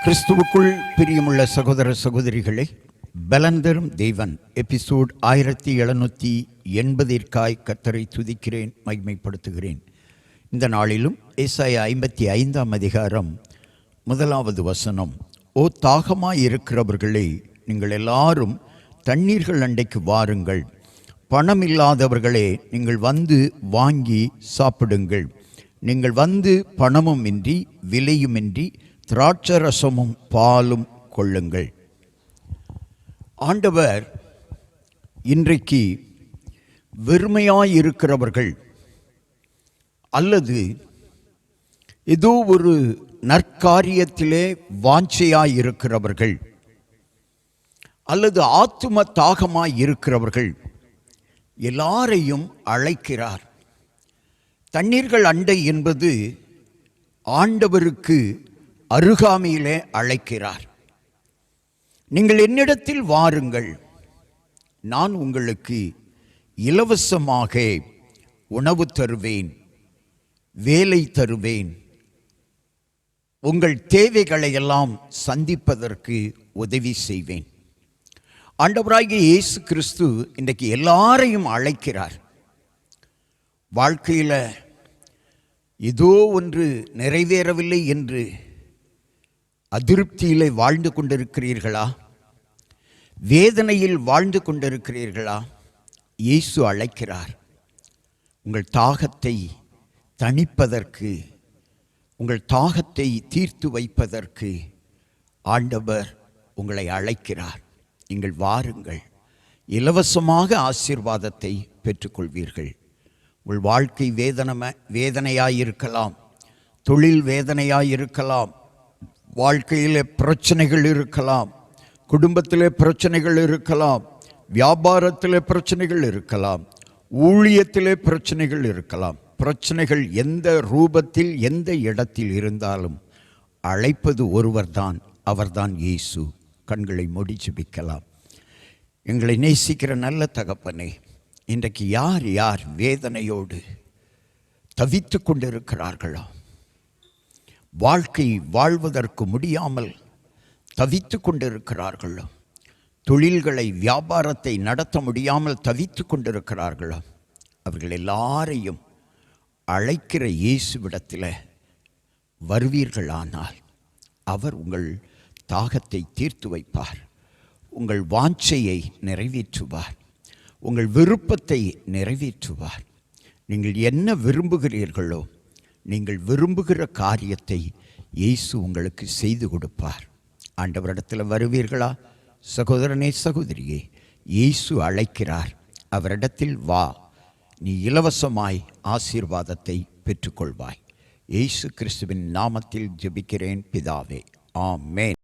கிறிஸ்துவுக்குள் பிரியமுள்ள சகோதர சகோதரிகளே, பலன் தரும் தேவன் எபிசோட் 1780 கர்த்தரை துதிக்கிறேன், மகிமைப்படுத்துகிறேன். இந்த நாளிலும் ஏசாயா 55 அதிகாரம் 1 வசனம், ஓ தாகமாய் இருக்கிறவர்களே, நீங்கள் எல்லாரும் தண்ணீர்கள் அண்டைக்கு வாருங்கள். பணமில்லாதவர்களே, நீங்கள் வந்து வாங்கி சாப்பிடுங்கள். நீங்கள் வந்து பணமும் இன்றி விலையுமின்றி திராட்சரசமும் பாலும் கொள்ளுங்கள். ஆண்டவர் இன்றைக்கு வெறுமையாயிருக்கிறவர்கள் அல்லது ஏதோ ஒரு நற்காரியத்திலே வாஞ்சையாயிருக்கிறவர்கள் அல்லது ஆத்தும தாகமாய் இருக்கிறவர்கள் எல்லாரையும் அழைக்கிறார். தண்ணீர்கள் அண்டை என்பது ஆண்டவருக்கு அருகாமையிலே அழைக்கிறார். நீங்கள் என்னிடத்தில் வாருங்கள், நான் உங்களுக்கு இலவசமாக உணவு தருவேன், வேலை தருவேன், உங்கள் தேவைகளை எல்லாம் சந்திப்பதற்கு உதவி செய்வேன். ஆண்டவராகிய இயேசு கிறிஸ்து இன்றைக்கு எல்லாரையும் அழைக்கிறார். வாழ்க்கையில் ஏதோ ஒன்று நிறைவேறவில்லை என்று அதிருப்தியிலே வாழ்ந்து கொண்டிருக்கிறீர்களா? வேதனையில் வாழ்ந்து கொண்டிருக்கிறீர்களா? இயேசு அழைக்கிறார். உங்கள் தாகத்தை தணிப்பதற்கு, உங்கள் தாகத்தை தீர்த்து வைப்பதற்கு ஆண்டவர் உங்களை அழைக்கிறார். நீங்கள் வாருங்கள், இலவசமாக ஆசீர்வாதத்தை பெற்றுக்கொள்வீர்கள். உங்கள் வாழ்க்கை வேதனையாயிருக்கலாம், தொழில் வேதனையாயிருக்கலாம், வாழ்க்கையில் பிரச்சனைகள் இருக்கலாம், குடும்பத்தில் பிரச்சனைகள் இருக்கலாம், வியாபாரத்தில் பிரச்சனைகள் இருக்கலாம், ஊழியத்தில் பிரச்சனைகள் இருக்கலாம். பிரச்சனைகள் எந்த ரூபத்தில் எந்த இடத்தில் இருந்தாலும் அழைப்பது ஒருவர்தான், அவர்தான் இயேசு. கண்களை மூடி ஜெபிக்கலாம். எங்களை நேசிக்கிற நல்ல தகப்பனே, இன்றைக்கு யார் யார் வேதனையோடு தவித்து கொண்டிருக்கிறார்களோ, வாழ்க்கை வாழ்வதற்கு முடியாமல் தவித்து கொண்டிருக்கிறார்களோ, தொழில்களை வியாபாரத்தை நடத்த முடியாமல் தவித்து கொண்டிருக்கிறார்களோ, அவர்கள் எல்லாரையும் அழைக்கிற இயேசுவிடத்தில் வருவீர்களானால் அவர் உங்கள் தாகத்தை தீர்த்து வைப்பார், உங்கள் வாஞ்சையை நிறைவேற்றுவார், உங்கள் விருப்பத்தை நிறைவேற்றுவார். நீங்கள் என்ன விரும்புகிறீர்களோ, நீங்கள் விரும்புகிற காரியத்தை இயேசு உங்களுக்கு செய்து கொடுப்பார். ஆண்டவரிடத்தில் வருவீர்களா? சகோதரனே, சகோதரியே, இயேசு அழைக்கிறார். அவரிடத்தில் வா, நீ இலவசமாய் ஆசீர்வாதத்தை பெற்றுக்கொள்வாய். இயேசு கிறிஸ்துவின் நாமத்தில் ஜெபிக்கிறேன் பிதாவே, ஆமென்.